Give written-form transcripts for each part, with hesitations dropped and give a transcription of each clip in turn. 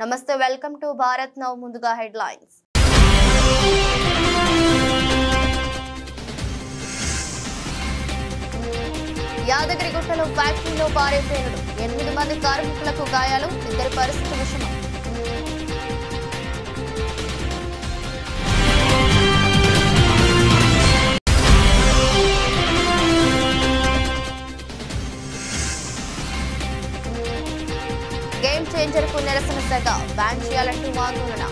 నమస్తే, welcome to Bharat now. ముందుగా headlines. యాదగిరిగుట్టలో ఫ్యాక్టరీలో పారే పేలుడు, 8 మంది కార్మికులకు గాయాలు, 2 పరిస్థితి విషమం. గేమ్ చేంజర్ కు నిరసన సెగ, బ్యాన్ చేయాలంటూ ఆందోళన.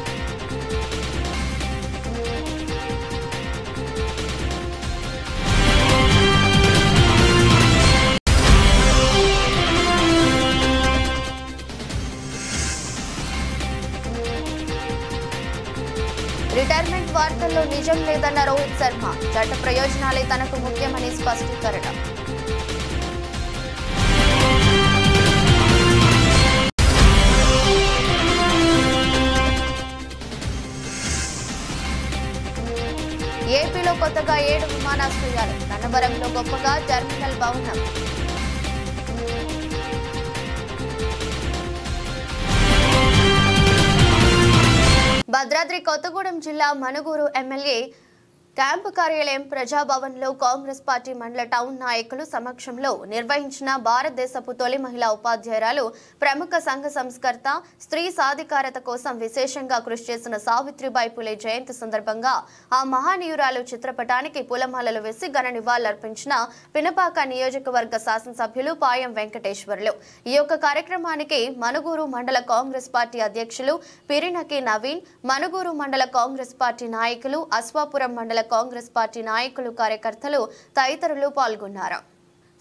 రిటైర్మెంట్ వార్తల్లో నిజం లేదన్న రోహిత్ శర్మ, చట్ట ప్రయోజనాలే తనకు ముఖ్యమని స్పష్టీకరణ. ఏపీలో కొత్తగా 7 విమానాశ్రయాలు, నన్నవరంలో గొప్పగా టెర్మినల్ భవనం. భద్రాద్రి కొత్తగూడెం జిల్లా మనుగూరు ఎమ్మెల్యే క్యాంపు కార్యాలయం ప్రజాభవన్లో కాంగ్రెస్ పార్టీ మండల టౌన్ నాయకులు సమక్షంలో నిర్వహించిన భారతదేశపు తొలి మహిళా ఉపాధ్యాయురాలు, ప్రముఖ సంఘ సంస్కర్త, స్త్రీ సాధికారత కోసం విశేషంగా కృషి చేసిన సావిత్రిబాయి పులే జయంతి సందర్భంగా ఆ మహానీయురాలు చిత్రపటానికి పూలమాలలు వేసి ఘన నివాళులర్పించిన పినపాక నియోజకవర్గ శాసనసభ్యులు పాయం వెంకటేశ్వర్లు. ఈ యొక్క కార్యక్రమానికి మనుగూరు మండల కాంగ్రెస్ పార్టీ అధ్యక్షులు పిరినకి నవీన్, మనుగూరు మండల కాంగ్రెస్ పార్టీ నాయకులు, అశ్వాపురం మండల కాంగ్రెస్ పార్టీ నాయకులు, కార్యకర్తలు తదితరులు పాల్గొన్నారు.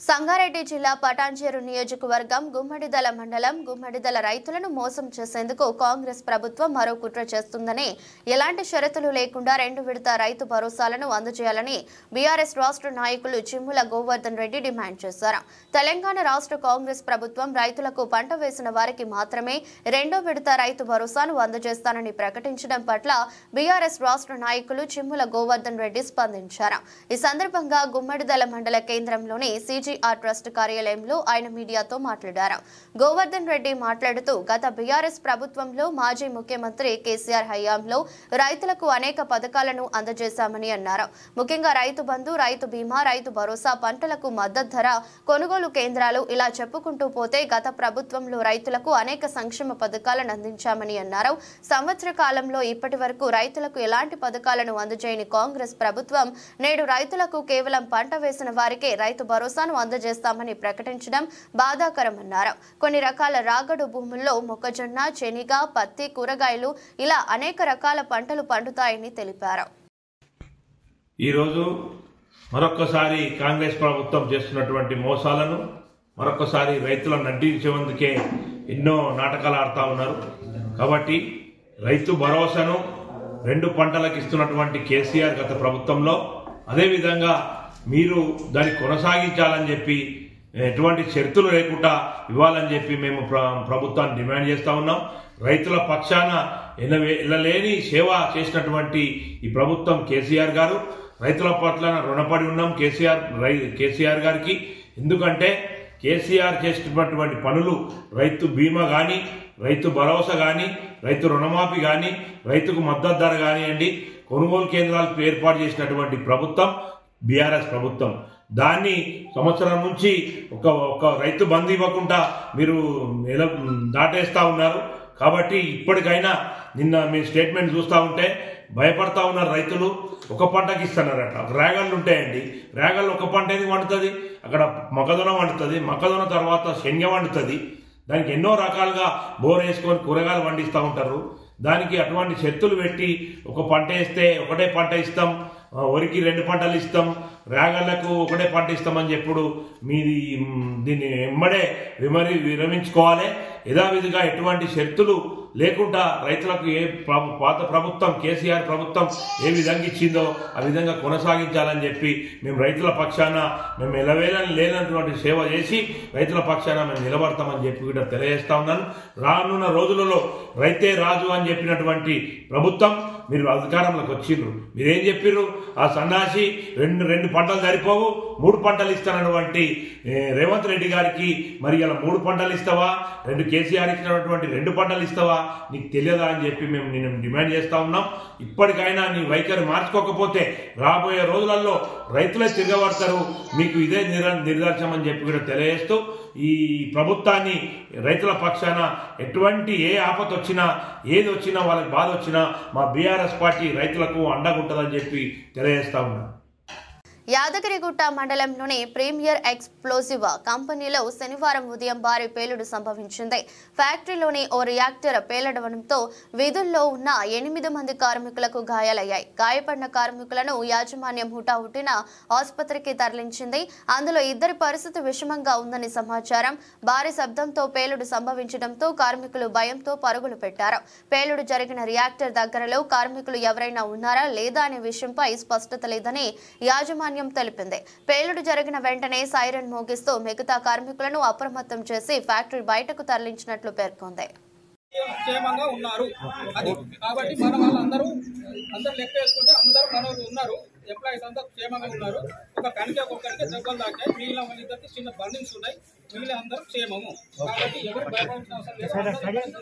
సంగారెడ్డి జిల్లా పటాన్చేరు నియోజకవర్గం గుమ్మడిదల మండలం గుమ్మడిదల రైతులను మోసం చేసేందుకు కాంగ్రెస్ ప్రభుత్వం మరో కుట్ర చేస్తుందని, ఎలాంటి షరతులు లేకుండా 2 విడత రైతు భరోసాలను అందజేయాలని బీఆర్ఎస్ రాష్ట్ర నాయకులు చిమ్ముల గోవర్ధన్ రెడ్డి డిమాండ్ చేశారు. తెలంగాణ రాష్ట్ర కాంగ్రెస్ ప్రభుత్వం రైతులకు పంట వేసిన వారికి మాత్రమే 2వ విడత రైతు భరోసాను అందజేస్తానని ప్రకటించడం పట్ల బీఆర్ఎస్ రాష్ట్ర నాయకులు చిమ్ముల గోవర్ధన్ రెడ్డి స్పందించారు. ఈ సందర్భంగా గుమ్మడిదల మండల కేంద్రంలోని ట్రస్ట్ కార్యాలయంలో ఆయన మీడియాతో మాట్లాడారు. గోవర్ధన్ రెడ్డి మాట్లాడుతూ, గత బీఆర్ఎస్ ప్రభుత్వంలో మాజీ ముఖ్యమంత్రి కేసీఆర్ హయాంలో రైతులకు అనేక పథకాలను అందజేశామని అన్నారు. ముఖ్యంగా రైతు బంధు, రైతు బీమా, రైతు భరోసా, పంటలకు మద్దతు ధర, కొనుగోలు కేంద్రాలు, ఇలా చెప్పుకుంటూ పోతే గత ప్రభుత్వంలో రైతులకు అనేక సంక్షేమ పథకాలను అందించామని అన్నారు. సంవత్సర కాలంలో ఇప్పటి వరకు రైతులకు ఎలాంటి పథకాలను అందజేయని కాంగ్రెస్ ప్రభుత్వం నేడు రైతులకు కేవలం పంట వేసిన వారికే రైతు భరోసాను అందజేస్తామని ప్రకటించడం బాధాకరమన్నారు. కొన్ని రకాల రాగడు భూముల్లో మొక్కజొన్న, శనగ, పత్తి, కూరగాయలు, ఇలా అనేక రకాల పంటలు పండుతాయని తెలిపారు. ఈరోజు మరొక్కసారి కాంగ్రెస్ ప్రభుత్వం చేస్తున్నటువంటి మోసాలను మరొక్కసారి రైతులను నడ్డించేందుకే ఎన్నో నాటకాలు ఆడుతూ ఉన్నారు. కాబట్టి రైతు భరోసాను 2 పంటలకు ఇస్తున్నటువంటి కేసీఆర్ గత ప్రభుత్వంలో అదేవిధంగా మీరు దాన్ని కొనసాగించాలని చెప్పి ఎటువంటి షరతులు లేకుండా ఇవ్వాలని చెప్పి మేము ప్రభుత్వాన్ని డిమాండ్ చేస్తా ఉన్నాం. రైతుల పక్షాన ఎనలేని సేవ చేసినటువంటి ఈ ప్రభుత్వం కేసీఆర్ గారు, రైతుల పట్ల రుణపడి ఉన్నాం కేసీఆర్ గారికి. ఎందుకంటే కేసీఆర్ చేసినటువంటి పనులు, రైతు బీమా కానీ, రైతు భరోసా కానీ, రైతు రుణమాఫీ కానీ, రైతుకు మద్దతు ధర కానివ్వండి, కొనుగోలు కేంద్రాలు ఏర్పాటు చేసినటువంటి ప్రభుత్వం బీఆర్ఎస్ ప్రభుత్వం. దాన్ని సంవత్సరం నుంచి ఒక రైతు బంధు ఇవ్వకుండా మీరు దాటేస్తా ఉన్నారు. కాబట్టి ఇప్పటికైనా నిన్న మీ స్టేట్మెంట్ చూస్తూ ఉంటే భయపడతా ఉన్నారు రైతులు. ఒక పంటకి ఇస్తున్నారట. రేగళ్ళు ఉంటాయండి, రేగళ్ళు ఒక పంట ఎందుకు వండుతుంది? అక్కడ మొక్కజొన్న వండుతుంది, మొక్కజొన్న తర్వాత శనగ వండుతుంది. దానికి ఎన్నో రకాలుగా బోర్ వేసుకొని కూరగాయలు పండిస్తూ ఉంటారు. దానికి అటువంటి షరతులు పెట్టి ఒక పంట వేస్తే ఒకటే పంట ఇస్తాం, వరికి 2 పంటలు ఇస్తాం, రాగళ్లకు ఒకటే పంట ఇస్తామని చెప్పుడు మీది దీన్ని ఎమ్మడే విరమించుకోవాలి. యథావిధిగా ఎటువంటి షరతులు లేకుండా రైతులకు పాత ప్రభుత్వం కేసీఆర్ ప్రభుత్వం ఏ విధంగా ఇచ్చిందో ఆ విధంగా కొనసాగించాలని చెప్పి మేము రైతుల పక్షాన మేము ఎలవేలని లేనటువంటి సేవ చేసి రైతుల పక్షాన మేము నిలబడతామని చెప్పి కూడా తెలియజేస్తా ఉన్నాను. రానున్న రోజులలో రైతే రాజు అని చెప్పినటువంటి ప్రభుత్వం మీరు అధికారంలోకి వచ్చిండ్రు. మీరేం చెప్పిర్రు? ఆ సన్నాసి రెండు పంటలు సరిపోవు 3 పంటలు ఇస్తానటువంటి రేవంత్ రెడ్డి గారికి మరి ఇలా 3 పంటలు ఇస్తావా? కేసీఆర్ ఇచ్చినటువంటి 2 పంటలు ఇస్తావా? నీకు తెలియదా అని చెప్పి మేము నేను డిమాండ్ చేస్తా ఉన్నాం. ఇప్పటికైనా నీ వైఖరి మార్చుకోకపోతే రాబోయే రోజులలో రైతులే తిరగబడతారు. మీకు ఇదే నిర్దర్శనం అని చెప్పి కూడా తెలియజేస్తూ ఈ ప్రభుత్వాన్ని రైతుల పక్షాన ఎటువంటి ఏ ఆపద వచ్చినా ఏది వచ్చినా వాళ్ళకి బాధ వచ్చినా మా బీఆర్ఎస్ పార్టీ రైతులకు అండగుంటుందని చెప్పి తెలియజేస్తా ఉన్నాం. యాదగిరిగుట్ట మండలంలోని ప్రీమియర్ ఎక్స్ప్లోజివ్ కంపెనీలో శనివారం ఉదయం భారీ పేలుడు సంభవించింది. ఫ్యాక్టరీలోని ఓ రియాక్టర్ పేలడడంతో విధుల్లో ఉన్న 8 మంది కార్మికులకు గాయాలయ్యాయి. గాయపడిన కార్మికులను యాజమాన్యం హుటాహుటిన ఆసుపత్రికి తరలించింది. అందులో 2 పరిస్థితి విషమంగా ఉందని సమాచారం. భారీ శబ్దంతో పేలుడు సంభవించడంతో కార్మికులు భయంతో పరుగులు పెట్టారు. పేలుడు జరిగిన రియాక్టర్ దగ్గరలో కార్మికులు ఎవరైనా ఉన్నారా లేదా అనే విషయంపై స్పష్టత లేదని యాజమాన్యం తెలిపింది. పేలుడు జరిగిన వెంటనే సైరన్ మోగిస్తూ మిగతా కార్మికులను అప్రమత్తం చేసి ఫ్యాక్టరీ బయటకు తరలించినట్లు పేర్కొంది. క్షేమంగా ఉన్నారు. అది కాబట్టి మన వాళ్ళందరూ లెక్క వేసుకుంటే అందరూ మనోళ్ళు ఉన్నారు. ఎంప్లాయీస్ అందరూ క్షేమంగా ఉన్నారు. ఒక కణికి ఒక్కొక్కరికి దెబ్బలు తాకాయి. మిగిలిన వాళ్ళిద్దరికి చిన్న బర్నింగ్స్ ఉన్నాయి. మిగిలిన అందరూ క్షేమము. కాబట్టి ఎవరు భయపడాల్సిన అవసరం లేదు.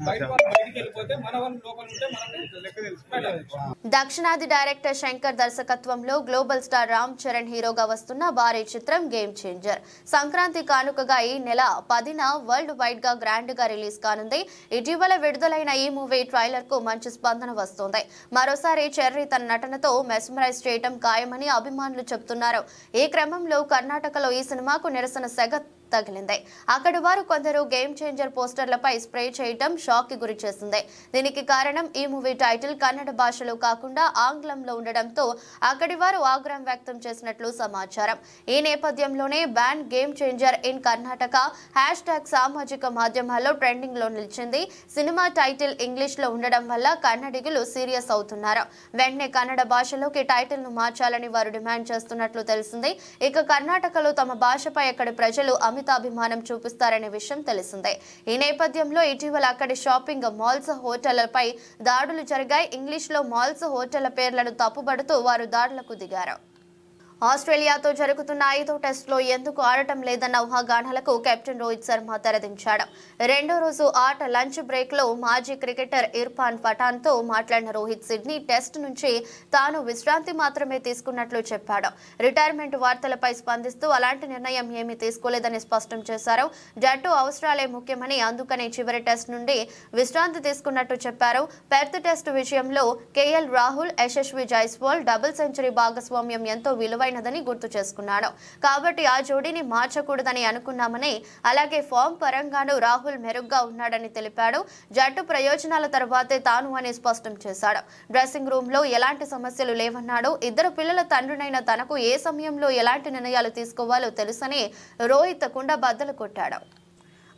బయటికి వెళ్ళిపోతే మన వాళ్ళు లోపల ఉంటే మనకు లెక్క తెలుసు. దక్షిణాది డైరెక్టర్ శంకర్ దర్శకత్వంలో గ్లోబల్ స్టార్ రామ్ చరణ్ హీరోగా వస్తున్న భారీ చిత్రం గేమ్ చేంజర్ సంక్రాంతి కానుకగా ఈ నెల 10న వరల్డ్ వైడ్ గా గ్రాండ్ గా రిలీజ్ కానుంది. ఇటీవల విడుదలైన ఈ మూవీ ట్రైలర్ కు మంచి స్పందన వస్తోంది. మరోసారి చెర్రీ తన నటనతో మెస్మరైజ్ చేయడం ఖాయమని అభిమానులు చెబుతున్నారు. ఈ క్రమంలో కర్ణాటకలో ఈ సినిమాకు నిరసన సెగ తగిలింది. అక్కడి వారు కొందరు గేమ్ చేంజర్ పోస్టర్లపై స్ప్రే చేయడం షాక్ కి గురి చేసింది. దీనికి కారణం ఈ మూవీ టైటిల్ కన్నడ భాషలో కాకుండా ఆంగ్లంలో ఉండడంతో అక్కడి వారు ఆగ్రహం వ్యక్తం చేసినట్లు సమాచారం. ఈ నేపథ్యంలోనే ban game changer in Karnataka #, సామాజిక మాధ్యమాల్లో ట్రెండింగ్ లో నిలిచింది. సినిమా టైటిల్ ఇంగ్లీష్ లో ఉండడం వల్ల కన్నడిగులు సీరియస్ అవుతున్నారు. వెంటనే కన్నడ భాషలోకి టైటిల్ ను మార్చాలని వారు డిమాండ్ చేస్తున్నట్లు తెలిసింది. ఇక కర్ణాటకలో తమ భాషపై అక్కడి ప్రజలు అమితాభిమానం చూపిస్తారనే విషయం తెలిసిందే. ఈ నేపథ్యంలో ఇటీవల అక్కడి షాపింగ్ మాల్స్, హోటళ్లపై దాడులు జరిగాయి. ఇంగ్లీష్లో మాల్స్, హోటళ్ల పేర్లను తప్పుబడుతూ వారు దాడులకు దిగారు. ఆస్ట్రేలియాతో జరుగుతున్న 5వ టెస్టులో ఎందుకు ఆడటం లేదన్న ఊహాగానాలకు కెప్టెన్ రోహిత్ శర్మ తెరదించాడు. 2వ రోజు ఆట లంచ్ బ్రేక్ లో మాజీ క్రికెటర్ ఇర్ఫాన్ పఠాన్ తో మాట్లాడిన రోహిత్ సిడ్నీ టెస్ట్ నుంచి తాను విశ్రాంతి మాత్రమే తీసుకున్నట్లు చెప్పాడు. రిటైర్మెంట్ వార్తలపై స్పందిస్తూ అలాంటి నిర్ణయం ఏమీ తీసుకోలేదని స్పష్టం చేశారు. జట్టు అవసరాలే ముఖ్యమని, అందుకనే చివరి టెస్ట్ నుండి విశ్రాంతి తీసుకున్నట్టు చెప్పారు. పెర్త్ టెస్ట్ విజయంలో KL Rahul, Yashasvi Jaiswal double century భాగస్వామ్యం ఎంతో విలువైనదని గుర్తు చేసుకున్నాడు. కాబట్టి ఆ జోడీని మార్చకూడదని అనుకున్నామని, అలాగే ఫామ్ పరంగాను రాహుల్ మెరుగ్గా ఉన్నాడని తెలిపాడు. జట్టు ప్రయోజనాల తర్వాతే తాను అని స్పష్టం చేశాడు. డ్రెస్సింగ్ రూమ్ లో ఎలాంటి సమస్యలు లేవన్నాడు. 2 పిల్లల తండ్రినైన తనకు ఏ సమయంలో ఎలాంటి నిర్ణయాలు తీసుకోవాలో తెలుసని రోహిత్ కుండ బద్దలు కొట్టాడు.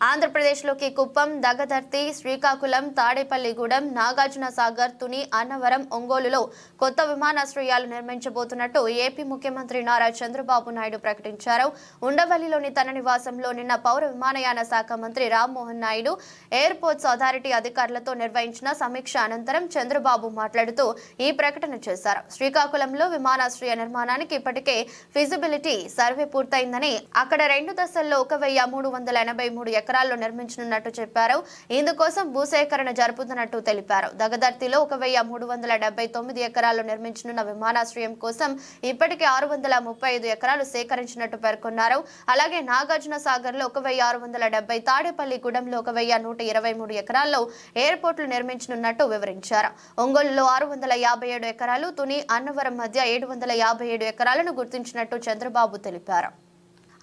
ఆంధ్రప్రదేశ్లోకి కుప్పం, దగదర్తి, శ్రీకాకుళం, తాడేపల్లిగూడెం, నాగార్జున సాగర్, తుని, అన్నవరం, ఒంగోలులో కొత్త విమానాశ్రయాలు నిర్మించబోతున్నట్టు ఏపీ ముఖ్యమంత్రి నారా చంద్రబాబు నాయుడు ప్రకటించారు. ఉండవల్లిలోని తన నివాసంలో నిన్న పౌర విమానయాన శాఖ మంత్రి రామ్మోహన్ నాయుడు ఎయిర్పోర్ట్స్ అథారిటీ అధికారులతో నిర్వహించిన సమీక్ష అనంతరం చంద్రబాబు మాట్లాడుతూ ఈ ప్రకటన చేశారు. శ్రీకాకుళంలో విమానాశ్రయ నిర్మాణానికి ఇప్పటికే ఫిజిబిలిటీ సర్వే పూర్తయిందని, అక్కడ 2 దశల్లో 1383 ఎకరాల్లో నిర్మించనున్నట్టు చెప్పారు. ఇందుకోసం భూసేకరణ జరుపుతున్నట్టు తెలిపారు. దగదర్తిలో 1379 ఎకరాల్లో నిర్మించనున్న విమానాశ్రయం కోసం ఇప్పటికే 635 ఎకరాలు సేకరించినట్టు పేర్కొన్నారు. అలాగే నాగార్జున సాగర్ లో 1670, తాడేపల్లిగూడెంలో 1123 ఎకరాల్లో ఎయిర్పోర్టులు నిర్మించనున్నట్టు వివరించారు. ఒంగోలులో 657 ఎకరాలు, తుని, అన్నవరం మధ్య 757 ఎకరాలను గుర్తించినట్టు చంద్రబాబు తెలిపారు.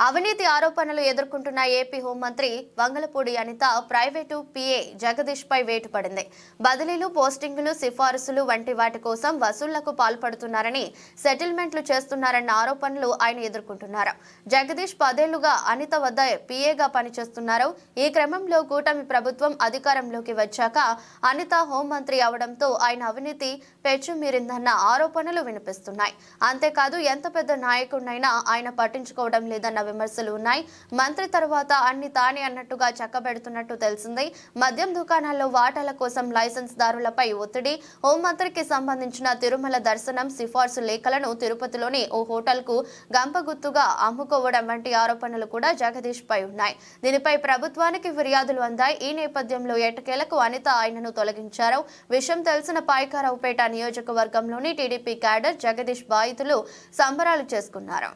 అవినీతి ఆరోపణలు ఎదుర్కొంటున్న ఏపీ హోంమంత్రి వంగలపూడి అనిత ప్రైవేటు పిఏ జగదీష్ పై వేటు పడింది. బదిలీలు, పోస్టింగులు, సిఫారసులు వంటి వాటి కోసం వసూళ్లకు పాల్పడుతున్నారని, సెటిల్మెంట్లు చేస్తున్నారన్న ఆరోపణలు ఆయన ఎదుర్కొంటున్నారు. జగదీష్ 10 ఏళ్లుగా అనిత వద్ద పిఏగా పనిచేస్తున్నారు. ఈ క్రమంలో కూటమి ప్రభుత్వం అధికారంలోకి వచ్చాక అనిత హోంమంత్రి అవడంతో ఆయన అవినీతి పెచ్చుమీరిందన్న ఆరోపణలు వినిపిస్తున్నాయి. అంతేకాదు ఎంత పెద్ద నాయకుడినైనా ఆయన పట్టించుకోవడం లేదన్న విమర్శలు ఉన్నాయి. మంత్రి తర్వాత అన్ని తానే అన్నట్టుగా చక్కబెడుతున్నట్టు తెలిసింది. మద్యం దుకాణాల్లో వాటాల కోసం లైసెన్స్ దారులపై ఒత్తిడి, హోంమంత్రికి సంబంధించిన తిరుమల దర్శనం సిఫార్సు లేఖలను తిరుపతిలోని ఓ హోటల్కు గంపగుత్తుగా అమ్ముకోవడం వంటి ఆరోపణలు కూడా జగదీష్ పై ఉన్నాయి. దీనిపై ప్రభుత్వానికి ఫిర్యాదులు అందాయి. ఈ నేపథ్యంలో ఎట్టకేలకు అనిత ఆయనను తొలగించారు. విషయం తెలిసిన పాయకారావుపేట నియోజకవర్గంలోని టీడీపీ క్యాడర్ జగదీష్ బాధితులు సంబరాలు చేసుకున్నారు.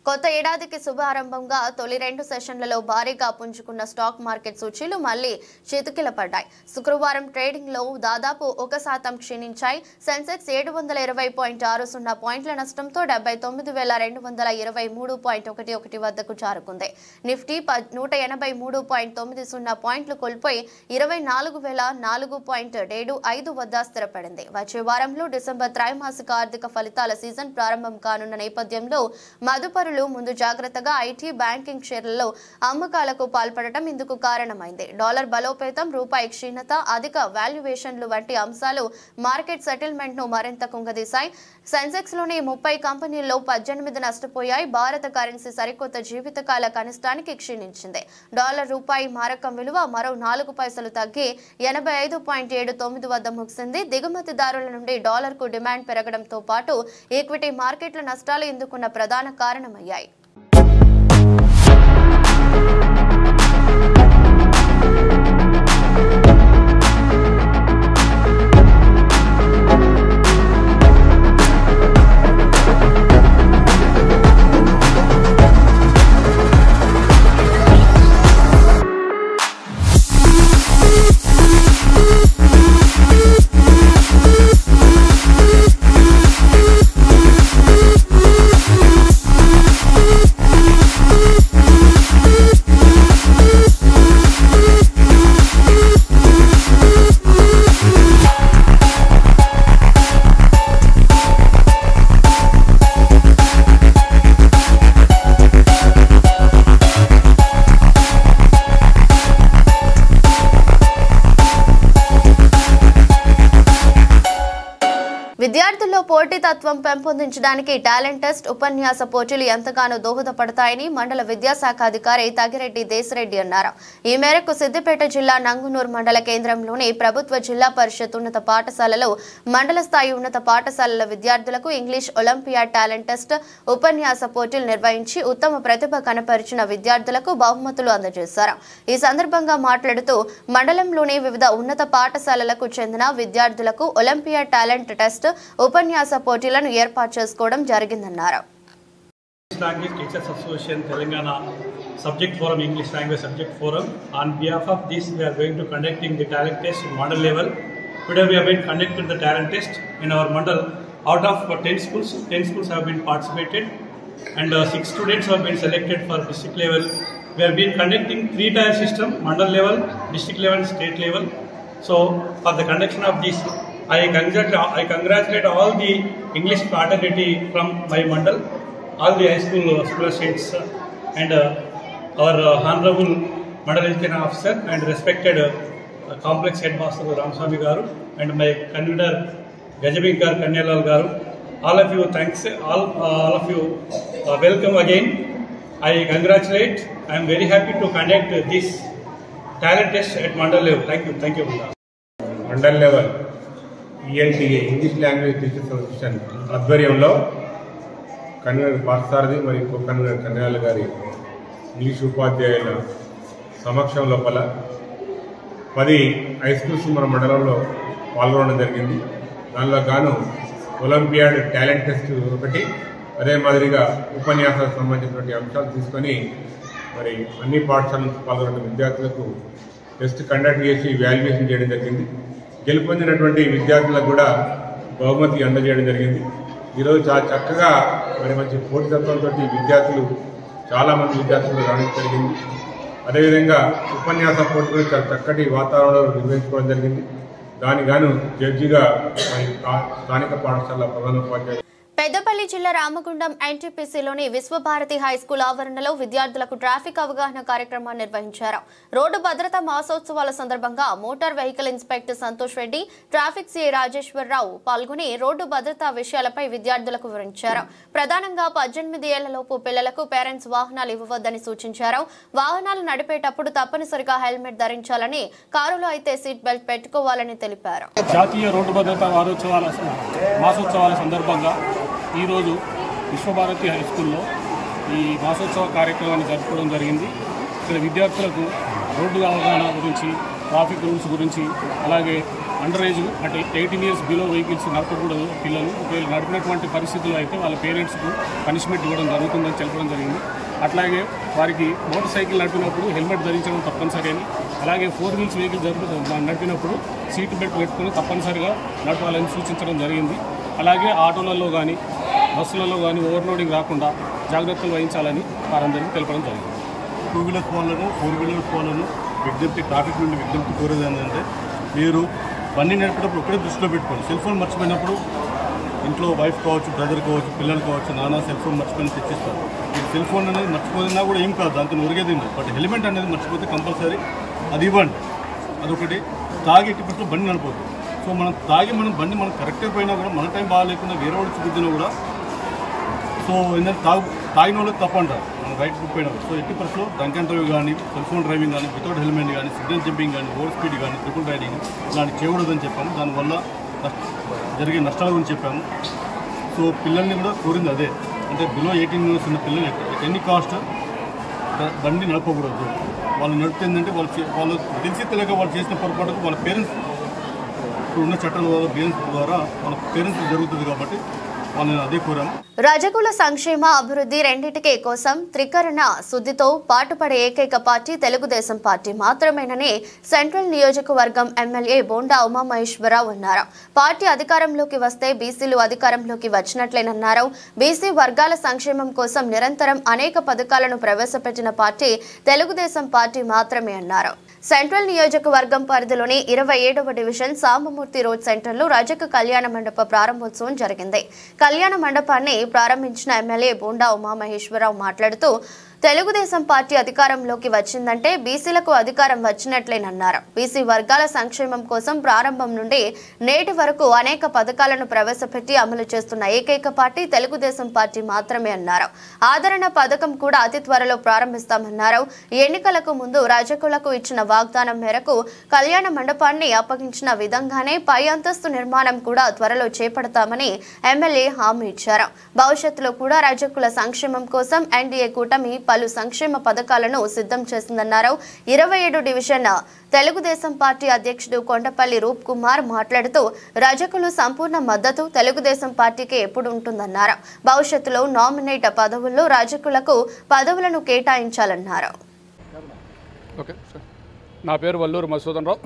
కొత్త ఏడాదికి శుభారంభంగా తొలి 2 సెషన్లలో భారీగా పుంజుకున్న స్టాక్ మార్కెట్ సూచీలు మళ్లీ చితికిలపడ్డాయి. శుక్రవారం ట్రేడింగ్ లో దాదాపు 1% క్షీణించాయి. సెన్సెక్స్ 720.60 పాయింట్ల నష్టంతో 79,223.11 వద్దకు చేరుకుంది. నిఫ్టీ 183.90 పాయింట్లు కోల్పోయి 24,004.75 వద్ద స్థిరపడింది. వచ్చే వారంలో డిసెంబర్ త్రైమాసిక ఆర్థిక ఫలితాల సీజన్ ప్రారంభం కానున్న నేపథ్యంలో మదుపరులు ముందు జాగ్రత్తగా ఐటీ, బ్యాంకింగ్ షేర్లలో అమ్మకాలకు పాల్పడటం ఇందుకు కారణమైంది. డాలర్ బలోపేతం, రూపాయి క్షీణత, అధిక వాల్యుయేషన్లు వంటి అంశాలు మార్కెట్ సెటిల్మెంట్ ను మరింత కుంగదీశాయి. సెన్సెక్స్ లోని 30 కంపెనీల్లో 18 నష్టపోయాయి. భారత కరెన్సీ సరికొత్త జీవితకాల కనిష్టానికి క్షీణించింది. డాలర్ రూపాయి మారకం విలువ మరో 4 పైసలు తగ్గి 85.79 వద్ద ముగిసింది. దిగుమతిదారుల నుండి డాలర్ కు డిమాండ్ పెరగడంతో పాటు ఈక్విటీ మార్కెట్ల నష్టాలు ఇందుకున్న ప్రధాన కారణమయ్యాయి. విద్యార్థుల్లో పోటీతత్వం పెంపొందించడానికి టాలెంట్ టెస్ట్, ఉపన్యాస పోటీలు ఎంతగానో దోహదపడతాయని మండల విద్యాశాఖ అధికారి తగిరెడ్డి దేశరెడ్డి అన్నారు. ఈ మేరకు సిద్దిపేట జిల్లా నంగునూరు మండల కేంద్రంలోని ప్రభుత్వ జిల్లా పరిషత్ ఉన్నత పాఠశాలలో మండల స్థాయి ఉన్నత పాఠశాలల విద్యార్థులకు ఇంగ్లీష్ ఒలింపియాడ్ టాలెంట్ టెస్ట్, ఉపన్యాస పోటీలు నిర్వహించి ఉత్తమ ప్రతిభ కనపరిచిన విద్యార్థులకు బహుమతులు అందజేశారు. ఈ సందర్భంగా మాట్లాడుతూ మండలంలోని వివిధ ఉన్నత పాఠశాలలకు చెందిన విద్యార్థులకు ఒలింపియాడ్ టాలెంట్ టెస్ట్, ఉపన్యాస పోటీలను ఏర్పాటు చేసుకోవడం జరిగిందన్నారు. Language Teachers Association Telangana Subject Forum, English Language Subject Forum. On behalf of this, we are going to conducting the talent test in mandal level. Today we have been conducting the talent test in our mandal. Out of 10 schools have been participated, and 6 students have been selected for district level. We have been conducting 3-tier system: mandal level, district level, state level. So for the conduction of this, I congratulate all the English fraternity from my mandal, all the high school students, and our honorable mandal education officer and respected complex headmaster Ramswamy Garu, and my convener Gajabinkar Kanyalal Garu. All of you, thanks. All of you, welcome again. I congratulate. I am very happy to conduct this talent test at mandal level. Thank you. Mandal level. ELTA English language teachers association ఆధ్వర్యంలో convener Parthasarathi మరియు co convener కన్యాల గారి English ఉపాధ్యాయుల సమక్షం లోపల 10 high schools మన మండలంలో పాల్గొనడం జరిగింది. దానిలో గాను ఒలింపియాడ్ టాలెంట్ టెస్ట్ ఒకటి, అదే మాదిరిగా ఉపన్యాసాలకు సంబంధించినటువంటి అంశాలు తీసుకొని మరి అన్ని పాఠశాల నుంచి పాల్గొన్న విద్యార్థులకు టెస్ట్ కండక్ట్ చేసి వాల్యుయేషన్ చేయడం జరిగింది. గెలుపొందినటువంటి విద్యార్థులకు కూడా బహుమతి అందజేయడం జరిగింది. ఈరోజు చాలా చక్కగా మరి మంచి పోటీతత్వంతో చాలామంది విద్యార్థులు రావడం జరిగింది. అదేవిధంగా ఉపన్యాస పోటీలు చాలా చక్కటి వాతావరణంలో నిర్వహించుకోవడం జరిగింది. దానికి గాను జడ్జిగా స్థానిక పాఠశాల ప్రధానోపాధ్యాయులు పెద్దపల్లి జిల్లా రామగుండం ఎన్టీపీసీలోని విశ్వభారతి హైస్కూల్ ఆవరణలో విద్యార్థులకు ట్రాఫిక్ అవగాహన కార్యక్రమాన్ని నిర్వహించారు. రోడ్డు భద్రతా మాసోత్సవాల సందర్భంగా motor vehicle inspector Santosh Reddy, traffic CI Rajeshwara Rao పాల్గొని రోడ్డు భద్రతా విషయాలపై విద్యార్థులకు వివరించారు. ప్రధానంగా 18 ఏళ్లలోపు పిల్లలకు పేరెంట్స్ వాహనాలు ఇవ్వవద్దని సూచించారు. వాహనాలు నడిపేటప్పుడు తప్పనిసరిగా హెల్మెట్ ధరించాలని, కారులో అయితే సీట్ బెల్ట్ పెట్టుకోవాలని తెలిపారు. జాతీయ రోడ్డు భద్రతా మాసోత్సవాల సందర్భంగా ఈరోజు విశ్వభారతి హై స్కూల్లో ఈ మాసోత్సవ కార్యక్రమాన్ని జరుపుకోవడం జరిగింది. ఇక్కడ విద్యార్థులకు రోడ్డు అవగాహన గురించి, ట్రాఫిక్ రూల్స్ గురించి, అలాగే అండర్ ఏజ్ అంటే 18 years బిలో వెహికల్స్ నడపకూడదు పిల్లలు. ఒకవేళ నడిపినటువంటి పరిస్థితుల్లో అయితే వాళ్ళ పేరెంట్స్కు పనిష్మెంట్ ఇవ్వడం జరుగుతుందని తెలపడం జరిగింది. అట్లాగే వారికి మోటార్ సైకిల్ నడిపినప్పుడు హెల్మెట్ ధరించడం తప్పనిసరి అని, అలాగే 4 wheels వెహికల్ నడిపినప్పుడు సీట్ బెల్ట్ పెట్టుకుని తప్పనిసరిగా నడపాలని సూచించడం జరిగింది. అలాగే ఆటోలలో కానీ బస్సులలో కానీ ఓవర్లోడింగ్ రాకుండా జాగ్రత్తలు వహించాలని వారందరికీ తెలపడం జరిగింది. 2 wheelers వాళ్ళను 4 wheelers వాళ్ళను ట్రాఫిక్ నుండి విజ్ఞప్తి కోరేది ఏంటంటే, మీరు బండి నడిపేటప్పుడు ఒకటే దృష్టిలో పెట్టుకోండి. సెల్ ఫోన్ మర్చిపోయినప్పుడు ఇంట్లో వైఫ్ కావచ్చు, బ్రదర్ కావచ్చు, పిల్లలు కావచ్చు, నాన్న సెల్ ఫోన్ మర్చిపోయి తెచ్చిస్తారు. మీరు సెల్ ఫోన్ అనేది మర్చిపోయినా కూడా ఏం కాదు, దాంతో ఒరిగేది. బట్ హెల్మెట్ అనేది మర్చిపోతే కంపల్సరీ అది ఇవ్వండి. అదొకటి. తాగి ఎట్టి బండి నడపొద్దు. సో మనం బండి మనం కరెక్ట్గా పోయినా కూడా మన టైం బాగాలేకుండా వేరే వాడు చూపుతున్నా కూడా, సో ఏంటంటే తాగిన వాళ్ళకి తప్పు అంటారు మనం రైట్ బుక్ పోయినా. సో ఎట్టి పరిస్థితుల్లో డ్రంక్ అండ్ డ్రైవ్ కానీ, సెల్ ఫోన్ డ్రైవింగ్ కానీ, వితౌట్ హెల్మెట్ కానీ, సిగ్నల్ జంపింగ్ కానీ, ఓవర్ స్పీడ్ కానీ, ట్రిపుల్ రైడింగ్ ఇలాంటి చేయకూడదని చెప్పాము. దానివల్ల జరిగే నష్టాల గురించి చెప్పాము. సో పిల్లల్ని కూడా కోరింది అదే, అంటే బిలో 18 years ఉన్న పిల్లలు ఎన్ని కాస్ట్ బండి నడపకూడదు. వాళ్ళు నడిపితే వాళ్ళు తెలిసి తెలియక వాళ్ళు చేసిన పొరపాటుకు వాళ్ళ పేరెంట్స్ ఉన్న చట్టాల ద్వారా వాళ్ళ పేరెంట్స్ జరుగుతుంది కాబట్టి వాళ్ళని అదే కోరాము. రజకుల సంక్షేమ అభివృద్ధి రెండింటికి కోసం త్రికరణ శుద్ధితో పాటుపడే ఏకైక పార్టీ తెలుగుదేశం పార్టీ మాత్రమేనని సెంట్రల్ నియోజకవర్గం ఎమ్మెల్యే బోండా ఉమామహేశ్వరరావు అన్నారు. పార్టీ అధికారంలోకి వస్తే బీసీలు అధికారంలోకి వచ్చినట్లేనన్నారు. బీసీ వర్గాల సంక్షేమం కోసం నిరంతరం అనేక పథకాలను ప్రవేశపెట్టిన పార్టీ తెలుగుదేశం పార్టీ మాత్రమే అన్నారు. సెంట్రల్ నియోజకవర్గం పరిధిలోని 27వ డివిజన్ సాంబమూర్తి రోడ్ సెంటర్లో రజక కళ్యాణ మండప ప్రారంభోత్సవం జరిగింది. కళ్యాణ మండపాన్ని ప్రారంభించిన ఎమ్మెల్యే బోండా ఉమామహేశ్వరరావు మాట్లాడుతూ, తెలుగుదేశం పార్టీ అధికారంలోకి వచ్చిందంటే బీసీలకు అధికారం వచ్చినట్లేనన్నారు. బీసీ వర్గాల సంక్షేమం కోసం ప్రారంభం నుండి నేటి వరకు అనేక పథకాలను ప్రవేశపెట్టి అమలు చేస్తున్న ఏకైక పార్టీ తెలుగుదేశం పార్టీ మాత్రమే అన్నారు. ఆదరణ పథకం కూడా అతి త్వరలో ప్రారంభిస్తామన్నారు. ఎన్నికలకు ముందు రజకులకు ఇచ్చిన వాగ్దానం మేరకు కళ్యాణ మండపాన్ని అప్పగించిన విధంగానే పై అంతస్తు నిర్మాణం కూడా త్వరలో చేపడతామని ఎమ్మెల్యే హామీ ఇచ్చారు. భవిష్యత్తులో కూడా రజకుల సంక్షేమం కోసం ఎన్డీఏ కూటమి పలు సంక్షేమ పథకాలను సిద్ధం చేసిందన్నారు. 27 డివిజన్ తెలుగుదేశం పార్టీ అధ్యక్షుడు కొండపల్లి రూప్ కుమార్ మాట్లాడుతూ, రజకులు సంపూర్ణ మద్దతు తెలుగుదేశం పార్టీకి ఎప్పుడు ఉంటుందన్నారు. భవిష్యత్తులో నామినేట్ పదవుల్లో రజకులకు పదవులను కేటాయించాలన్నారు. నా పేరు వల్లూరు మధుసూదన్ రావు.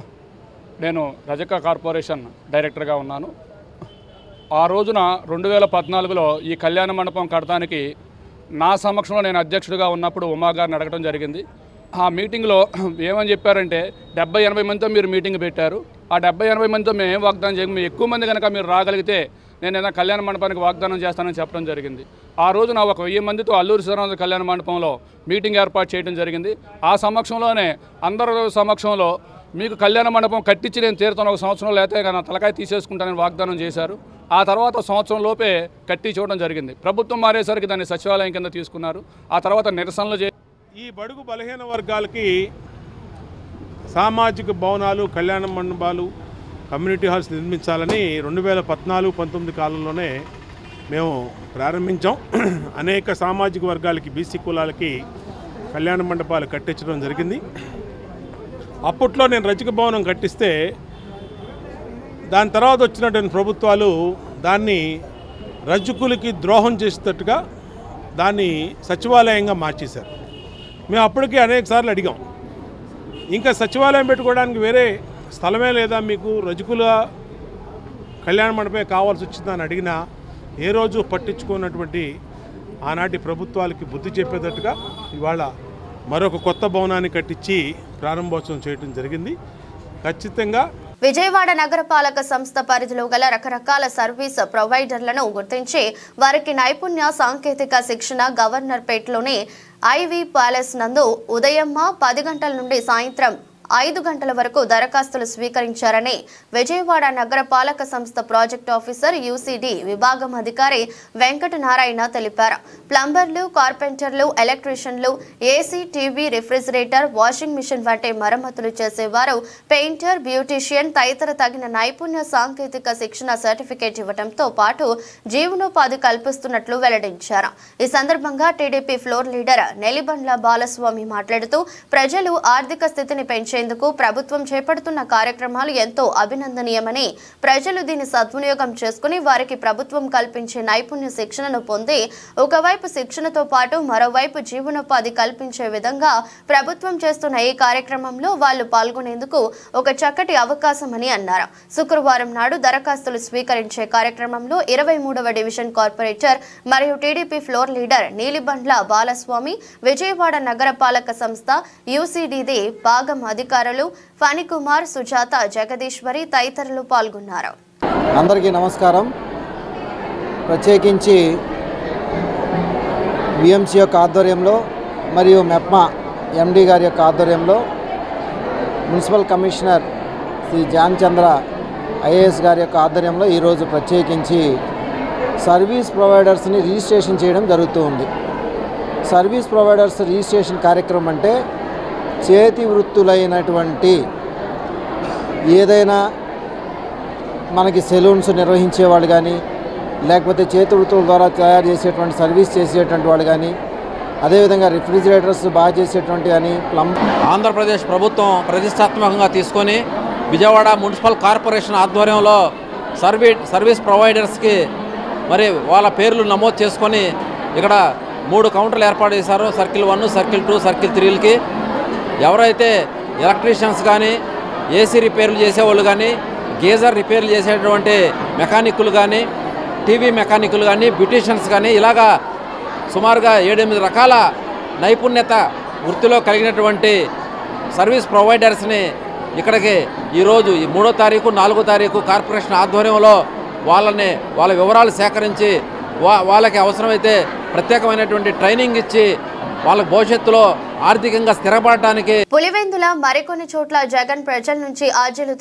నేను రజక కార్పొరేషన్ డైరెక్టర్గా ఉన్నాను. ఆ రోజున 2014లో ఈ కళ్యాణ మండపం కడటానికి నా సమక్షంలో నేను అధ్యక్షుడిగా ఉన్నప్పుడు ఉమా గారిని అడగడం జరిగింది. ఆ మీటింగ్లో ఏమని చెప్పారంటే, 70-80 మందితో మీరు మీటింగ్ పెట్టారు. ఆ 70-80 మందితో మేము ఏం వాగ్దానం చేయము, ఎక్కువ మంది కనుక మీరు రాగలిగితే నేను ఏదైనా కళ్యాణ మండపానికి వాగ్దానం చేస్తానని చెప్పడం జరిగింది. ఆ రోజున ఒక 1000 మందితో అల్లూరి సీతారామరాజు కళ్యాణ మండపంలో మీటింగ్ ఏర్పాటు చేయడం జరిగింది. ఆ సమక్షంలోనే అందరి సమక్షంలో మీకు కళ్యాణ మండపం కట్టించి నేను తీరుతాను, 1 సంవత్సరం లేతే నా తలకాయ తీసేసుకుంటానని వాగ్దానం చేశారు. ఆ తర్వాత సంవత్సరం లోపే కట్టి చూడడం జరిగింది. ప్రభుత్వం మారేసరికి దాన్ని సచివాలయం కింద తీసుకున్నారు. ఆ తర్వాత నిరసనలు ఈ బడుగు బలహీన వర్గాలకి సామాజిక భవనాలు, కళ్యాణ మండపాలు, కమ్యూనిటీ హాల్స్ నిర్మించాలని 2014-19 కాలంలోనే మేము ప్రారంభించాం. అనేక సామాజిక వర్గాలకి, బీసీ కులాలకి కళ్యాణ మండపాలు కట్టించడం జరిగింది. అప్పట్లో నేను రజక భవనం కట్టిస్తే దాని తర్వాత వచ్చినటువంటి ప్రభుత్వాలు దాన్ని రజకులకి ద్రోహం చేసేటట్టుగా దాన్ని సచివాలయంగా మార్చేశారు. మేము అప్పటికే అనేక సార్లు అడిగాం, ఇంకా సచివాలయం పెట్టుకోవడానికి వేరే స్థలమే లేదా మీకు, రజకుల కళ్యాణ మండపమే కావాల్సి వచ్చిందని అడిగినా ఏ రోజు పట్టించుకున్నటువంటి ఆనాటి ప్రభుత్వాలకి బుద్ధి చెప్పేటట్టుగా ఇవాళ మరొక కొత్త భవనాన్ని కట్టించి ప్రారంభోత్సవం చేయడం జరిగింది. ఖచ్చితంగా విజయవాడ నగరపాలక సంస్థ పరిధిలో గల రకరకాల సర్వీస్ ప్రొవైడర్లను గుర్తించి వారికి నైపుణ్య సాంకేతిక శిక్షణ గవర్నర్పేటలోని ఐవీ ప్యాలెస్ నందు ఉదయం 10 గంటల నుండి సాయంత్రం 5 గంటల వరకు దరఖాస్తులు స్వీకరించారని విజయవాడ నగరపాలక సంస్థ ప్రాజెక్ట్ ఆఫీసర్ యూసీడీ విభాగం అధికారి వెంకటనారాయణ తెలిపారు. ప్లంబర్లు, కార్పెంటర్లు, ఎలక్ట్రీషియన్లు, AC, TV, refrigerator, washing machine వంటి మరమ్మతులు చేసేవారు, పెయింటర్, బ్యూటీషియన్ తదితర తగిన నైపుణ్య సాంకేతిక శిక్షణ సర్టిఫికేట్ ఇవ్వడంతో పాటు జీవనోపాధి కల్పిస్తున్నట్లు వెల్లడించారు. ఈ సందర్భంగా TDP floor leader Nelibandla Balaswamy మాట్లాడుతూ ప్రజలు ఆర్థిక స్థితిని పెంచేందుకు ప్రభుత్వం చేపడుతున్న కార్యక్రమాలు ఎంతో అభినందనీయమని, ప్రజలు దీన్ని సద్వినియోగం చేసుకుని వారికి ప్రభుత్వం కల్పించే నైపుణ్య శిక్షణను పొంది ఒకవైపు శిక్షణతో పాటు మరోవైపు జీవనోపాధి కల్పించే విధంగా ప్రభుత్వం చేస్తున్న ఈ కార్యక్రమంలో వాళ్లు పాల్గొనేందుకు ఒక చక్కటి అవకాశమని అన్నారు. శుక్రవారం నాడు దరఖాస్తులు స్వీకరించే కార్యక్రమంలో 23వ డివిజన్ కార్పొరేటర్ మరియు TDP floor leader Neelibandla Balaswamy, Vijayawada నగరపాలక సంస్థ యూసీడీది భాగం అధికారులు ఫణికుమార్, సుజాత, జగదీశ్వరి తదితరులు పాల్గొన్నారు. అందరికీ నమస్కారం. ప్రత్యేకించి విఎంసీ యొక్క ఆధ్వర్యంలో మరియు మెప్మా ఎండి గారి యొక్క ఆధ్వర్యంలో మున్సిపల్ కమిషనర్ శ్రీ జాన్ చంద్ర ఐఏఎస్ గారి యొక్క ఆధ్వర్యంలో ఈరోజు ప్రత్యేకించి సర్వీస్ ప్రొవైడర్స్ని రిజిస్ట్రేషన్ చేయడం జరుగుతూ ఉంది. సర్వీస్ ప్రొవైడర్స్ రిజిస్ట్రేషన్ కార్యక్రమం అంటే చేతి వృత్తులైనటువంటి ఏదైనా మనకి సెలూన్స్ నిర్వహించేవాళ్ళు కానీ, లేకపోతే చేతి వృత్తుల ద్వారా తయారు చేసేటువంటి సర్వీస్ చేసేటువంటి వాళ్ళు కానీ, అదేవిధంగా రిఫ్రిజిరేటర్స్ బాగా చేసేటువంటి కానీ ఆంధ్రప్రదేశ్ ప్రభుత్వం ప్రతిష్టాత్మకంగా తీసుకొని విజయవాడ మున్సిపల్ కార్పొరేషన్ ఆధ్వర్యంలో సర్వీస్ ప్రొవైడర్స్కి మరి వాళ్ళ పేర్లు నమోదు చేసుకొని ఇక్కడ 3 కౌంటర్లు ఏర్పాటు చేశారు. సర్కిల్ 1, సర్కిల్ 2, సర్కిల్ 3కి ఎవరైతే ఎలక్ట్రీషియన్స్ కానీ, ఏసీ రిపేర్లు చేసేవాళ్ళు కానీ, గీజర్ రిపేర్లు చేసేటువంటి మెకానిక్కులు కానీ, టీవీ మెకానిక్కులు కానీ, బ్యూటీషియన్స్ కానీ ఇలాగా సుమారుగా 7-8 రకాల నైపుణ్యత వృత్తిలో కలిగినటువంటి సర్వీస్ ప్రొవైడర్స్ని ఇక్కడికి ఈరోజు 3వ తారీఖు 4వ తారీఖు కార్పొరేషన్ ఆధ్వర్యంలో వాళ్ళ వివరాలు సేకరించి వాళ్ళకి అవసరమైతే ప్రత్యేకమైనటువంటి ట్రైనింగ్ ఇచ్చి వాళ్ళ భవిష్యత్తులో ఆర్థికంగా స్థిరపడటానికి. పులివెందుల మరికొన్ని చోట్ల జగన్ ప్రజల నుంచి ఆర్జీలు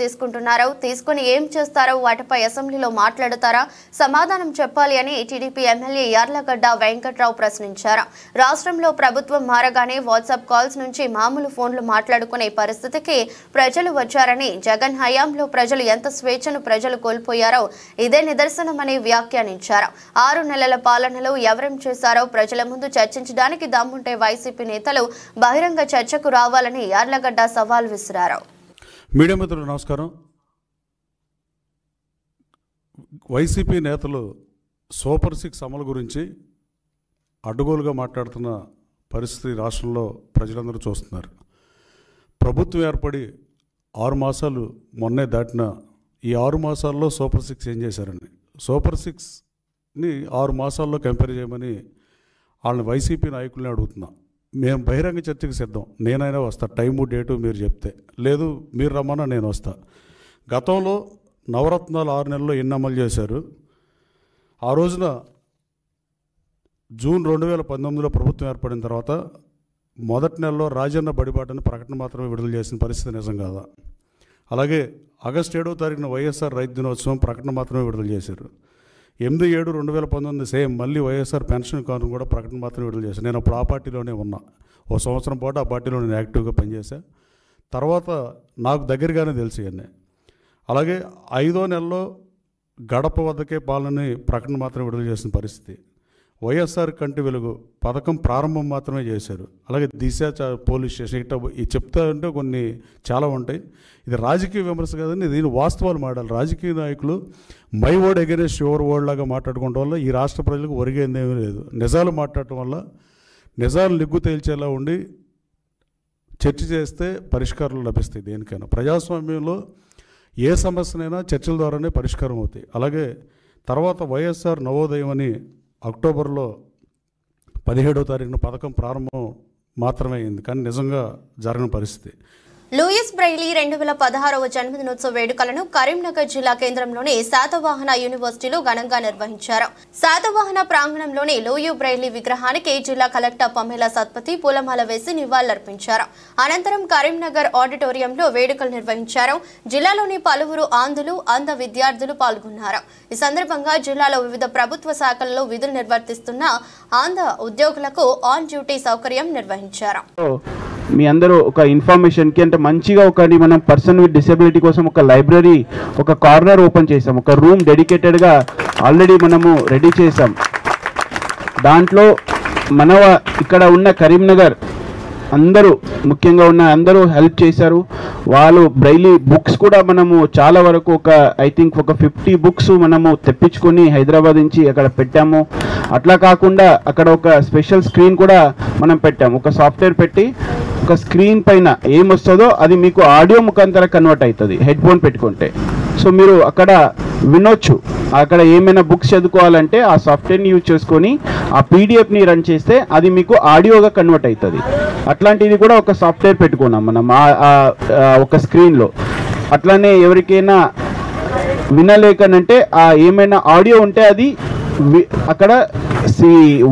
తీసుకుని ఏం చేస్తారో వాటిపై అసెంబ్లీలో మాట్లాడతారా? సమాధానం చెప్పాలి అని టీడీపీ ఎమ్మెల్యే యార్లగడ్డ వెంకట్రావు ప్రశ్నించారు. రాష్ట్రంలో ప్రభుత్వం మారగానే వాట్సాప్ కాల్స్ నుంచి మామూలు ఫోన్లు మాట్లాడుకునే పరిస్థితికి ప్రజలు వచ్చారని, జగన్ హయాంలో ప్రజలు ఎంత స్వేచ్ఛను ప్రజలు కోల్పోయారో ఇదే నిదర్శనమని వ్యాఖ్యానించారు. 6 నెలల పాలనలో ఎవరేం చేశారో ప్రజల ముందు చర్చించడానికి దమ్ముంటే వైసీపీ నేతలు బహిరంగ చర్చకు రావాలని యార్లగడ్డ సవాల్ విసిరారు. మీడియా మిత్రులు నమస్కారం. వైసీపీ నేతలు సూపర్ 6 అమలు గురించి అడ్డగోలుగా మాట్లాడుతున్న పరిస్థితి రాష్ట్రంలో ప్రజలందరూ చూస్తున్నారు. ప్రభుత్వం ఏర్పడి 6 మాసాలు మొన్నే దాటిన ఈ 6 మాసాల్లో సూపర్ 6 ఏం చేశారని, సూపర్ 6ని 6 మాసాల్లో కంపేర్ చేయమని వాళ్ళని వైసీపీ నాయకుల్ని అడుగుతున్నా. మేము బహిరంగ చర్చకు సిద్ధం. నేనైనా వస్తా, టైము డేటు మీరు చెప్తే. లేదు మీరు రమ్మన్నా నేను వస్తా. గతంలో నవరత్నాలు 6 నెలల్లో ఎన్ని అమలు చేశారు? ఆ రోజున జూన్ 2019లో ప్రభుత్వం ఏర్పడిన తర్వాత మొదటి నెలలో రాజన్న బడిబాటని ప్రకటన మాత్రమే విడుదల చేసిన పరిస్థితి నిజం కాదా? అలాగే ఆగస్టు 7వ తారీఖున వైఎస్ఆర్ రైతు దినోత్సవం ప్రకటన మాత్రమే విడుదల చేశారు. 8/7/2019 సేమ్ మళ్ళీ వైఎస్ఆర్ పెన్షన్ కానుక కూడా ప్రకటన మాత్రమే విడుదల చేశాను. నేను అప్పుడు ఆ పార్టీలోనే ఉన్నా. 1 సంవత్సరం పాటు ఆ పార్టీలో నేను యాక్టివ్గా పనిచేశా. తర్వాత నాకు దగ్గరగానే తెలిసి అన్నీ. అలాగే 5వ నెలలో గడప వద్దకే పాలనని ప్రకటన మాత్రమే విడుదల చేసిన పరిస్థితి. వైఎస్ఆర్ కంటి వెలుగు పథకం ప్రారంభం మాత్రమే చేశారు. అలాగే దిశ పోలీస్ స్టేషన్ ఇట్లా చెప్తా ఉంటే కొన్ని చాలా ఉంటాయి. ఇది రాజకీయ విమర్శ కాదని దీని వాస్తవాలు మాట్లాడాలి. రాజకీయ నాయకులు my word against your word లాగా మాట్లాడుకోవడం వల్ల ఈ రాష్ట్ర ప్రజలకు ఒరిగేందేమీ లేదు. నిజాలు మాట్లాడటం వల్ల నిజాలు నిగ్గు తేల్చేలా ఉండి చర్చ చేస్తే పరిష్కారాలు లభిస్తాయి. దేనికైనా ప్రజాస్వామ్యంలో ఏ సమస్యనైనా చర్చల ద్వారానే పరిష్కారం అవుతాయి. అలాగే తర్వాత వైఎస్ఆర్ నవోదయం అని అక్టోబర్లో 17వ తారీఖున పథకం ప్రారంభం మాత్రమే అయింది, కానీ నిజంగా జరగని పరిస్థితి. లూయిస్ బ్రెయిలీ 2016వ జన్మదినోత్సవ వేడుకలను కరీంనగర్ జిల్లా కేంద్రంలోని శాతవాహన యూనివర్సిటీలో ఘనంగా నిర్వహించారు. శాతవాహన ప్రాంగణంలోని లూయి బ్రెయిలీ విగ్రహానికి జిల్లా కలెక్టర్ పమేలా సత్పతి పూలమాల వేసి నివాళులర్పించారు. అనంతరం కరీంనగర్ ఆడిటోరియంలో వేడుకలు నిర్వహించారు. జిల్లాలోని పలువురు అంధ విద్యార్థులు పాల్గొన్నారు. ఈ సందర్భంగా జిల్లాలో వివిధ ప్రభుత్వ శాఖలలో విధులు నిర్వర్తిస్తున్న అంధ ఉద్యోగులకు ఆన్ డ్యూటీ సౌకర్యం నిర్వహించారు. మీ అందరూ ఒక ఇన్ఫర్మేషన్కి అంటే మంచిగా ఒకటి మనం పర్సన్ విత్ డిసెబిలిటీ కోసం ఒక లైబ్రరీ ఒక కార్నర్ ఓపెన్ చేసాం. ఒక రూమ్ డెడికేటెడ్గా ఆల్రెడీ మనము రెడీ చేసాం. దాంట్లో ఇక్కడ ఉన్న కరీంనగర్ అందరూ ముఖ్యంగా ఉన్న అందరూ హెల్ప్ చేశారు. వాళ్ళు బ్రైలీ బుక్స్ కూడా మనము చాలా వరకు ఐ థింక్ ఒక 50 బుక్స్ మనము తెప్పించుకొని హైదరాబాద్ నుంచి అక్కడ పెట్టాము. అట్లా కాకుండా అక్కడ ఒక స్పెషల్ స్క్రీన్ కూడా మనం పెట్టాము. ఒక సాఫ్ట్వేర్ పెట్టి ఒక స్క్రీన్ పైన ఏమొస్తుందో అది మీకు ఆడియో ముఖాంతరం కన్వర్ట్ అవుతుంది హెడ్ ఫోన్ పెట్టుకుంటే. సో మీరు అక్కడ వినొచ్చు. అక్కడ ఏమైనా బుక్స్ చదువుకోవాలంటే ఆ సాఫ్ట్వేర్ని యూజ్ చేసుకొని ఆ పీడిఎఫ్ని రన్ చేస్తే అది మీకు ఆడియోగా కన్వర్ట్ అవుతుంది. అట్లాంటిది కూడా ఒక సాఫ్ట్వేర్ పెట్టుకున్నాం మనం ఒక స్క్రీన్లో. అట్లానే ఎవరికైనా వినలేకనంటే ఏమైనా ఆడియో ఉంటే అది అక్కడ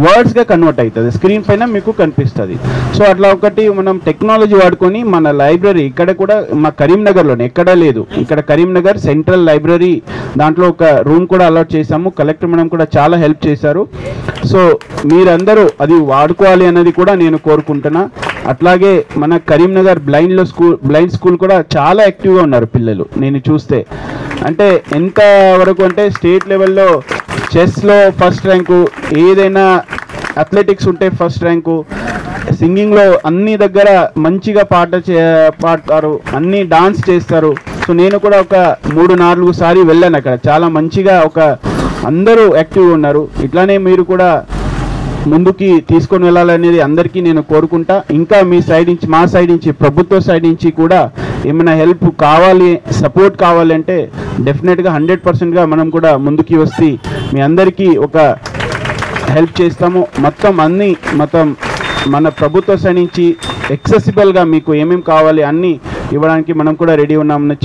వర్డ్స్గా కన్వర్ట్ అవుతుంది, స్క్రీన్ పైన మీకు కనిపిస్తుంది. సో అట్లా ఒకటి మనం టెక్నాలజీ వాడుకొని మన లైబ్రరీ ఇక్కడ కూడా మా కరీంనగర్లోనే ఎక్కడా లేదు. ఇక్కడ కరీంనగర్ సెంట్రల్ లైబ్రరీ దాంట్లో ఒక రూమ్ కూడా అలాట్ చేశాము. కలెక్టర్ మేడం కూడా చాలా హెల్ప్ చేశారు. సో మీరందరూ అది వాడుకోవాలి అన్నది కూడా నేను కోరుకుంటున్నా. అట్లాగే మన కరీంనగర్ బ్లైండ్ స్కూల్ కూడా చాలా యాక్టివ్గా ఉన్నారు పిల్లలు. నేను చూస్తే అంటే ఎంత వరకు అంటే స్టేట్ లెవెల్లో చెస్లో ఫస్ట్ ర్యాంకు, ఏదైనా అథ్లెటిక్స్ ఉంటే ఫస్ట్ ర్యాంకు, సింగింగ్లో అన్ని దగ్గర మంచిగా పాడతారు, అన్ని డాన్స్ చేస్తారు. సో నేను కూడా ఒక 3-4 సార్లు వెళ్ళాను అక్కడ. చాలా మంచిగా అందరూ యాక్టివ్గా ఉన్నారు. ఇట్లానే మీరు కూడా ముందుకి తీసుకొని వెళ్ళాలనేది అందరికీ నేను కోరుకుంటా. ఇంకా మీ సైడ్ నుంచి మా సైడ్ నుంచి ప్రభుత్వ సైడ్ నుంచి కూడా ఏమైనా హెల్ప్ కావాలి, సపోర్ట్ కావాలంటే డెఫినెట్గా 100%గా మనం కూడా ముందుకి వస్తే మీ అందరికీ ఒక హెల్ప్ చేస్తాము. మొత్తం మన ప్రభుత్వ సైడ్ నుంచి యాక్సెసిబుల్గా మీకు ఏమేమి కావాలి అన్నీ ఇవ్వడానికి మనం కూడా రెడీ ఉన్నామని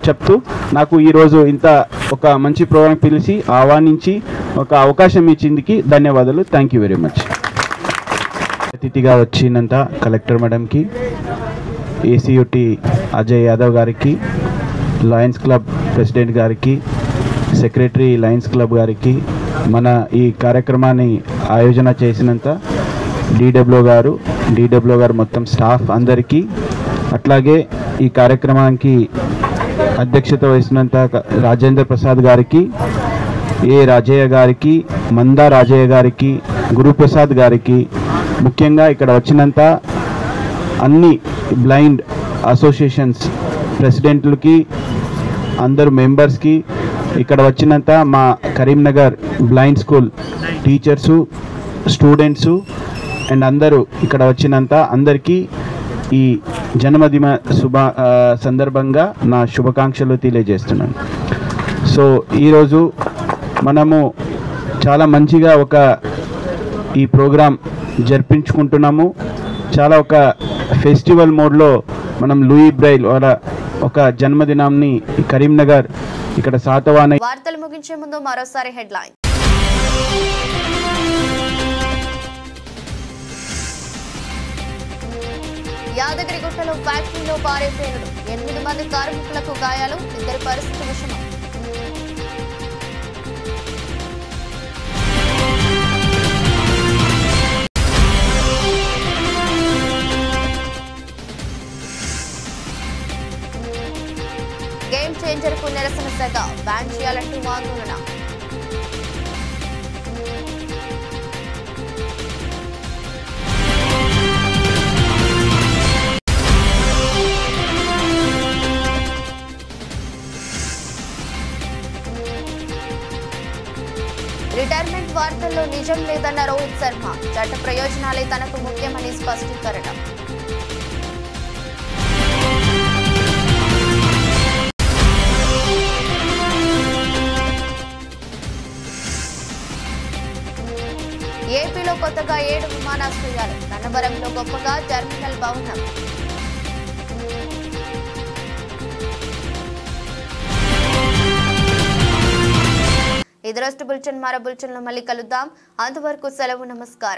చెప్తూ నాకు ఈరోజు ఇంత ఒక మంచి ప్రోగ్రాం పిలిచి ఆహ్వానించి ఒక అవకాశం ఇచ్చిందికి ధన్యవాదాలు. Thank you very much. అతిథిగా వచ్చినంత కలెక్టర్ మేడంకి, ఏసీయూటీ అజయ్ యాదవ్ గారికి, లయన్స్ క్లబ్ ప్రెసిడెంట్ గారికి, సెక్రటరీ లయన్స్ క్లబ్ గారికి, మన ఈ కార్యక్రమాన్ని ఆయోజన చేసినంత డీడబ్ల్యూ గారు మొత్తం స్టాఫ్ అందరికీ, అట్లాగే ఈ కార్యక్రమానికి అధ్యక్షత వహిస్తున్నంత రాజేంద్ర ప్రసాద్ గారికి, ఏ రాజయ్య గారికి, మందా రాజయ్య గారికి, గురుప్రసాద్ గారికి, ముఖ్యంగా ఇక్కడ వచ్చినంత అన్ని బ్లైండ్ అసోసియేషన్స్ ప్రెసిడెంట్లకి, అందరు మెంబర్స్కి, ఇక్కడ వచ్చినంత మా Karimnagar blind school teachers, students and అందరూ ఇక్కడ వచ్చినంత అందరికీ ఈ జన్మదిన సందర్భంగా నా శుభాకాంక్షలు తెలియజేస్తున్నాను. సో ఈరోజు మనము చాలా మంచిగా ఈ ప్రోగ్రాం జరిపించుకుంటున్నాము. చాలా ఒక ఫెస్టివల్ మోడ్లో మనం లూయి బ్రెయిల్ ఒక జన్మదినాన్ని కరీంనగర్ ఇక్కడ శాతవాహన. వార్తలు ముగించే ముందు మరోసారి హెడ్లైన్. యాదగిరిగుట్టలో ఫ్యాక్టరీలో పారే పేలుడు, 8 మంది కార్మికులకు గాయాలు, 2 పరిస్థితి విషమం. గేమ్ చేంజర్ కు నిరసన సెగ, బ్యాన్ చేయాలంటూ ఆందోళన. రిటైర్మెంట్ వార్తల్లో నిజం లేదన్న రోహిత్ శర్మ, చట్ట ప్రయోజనాలే తనకు ముఖ్యమని స్పష్టీకరణ. ఏపీలో కొత్తగా 7 విమానాశ్రయాలు, గన్నవరంలో గొప్పగా టెర్మినల్ భవనం. ఇది రోజు బులెటిన్. మరో బులెటిన్లో మళ్ళీ కలుద్దాం. అంతవరకు సెలవు. నమస్కారం.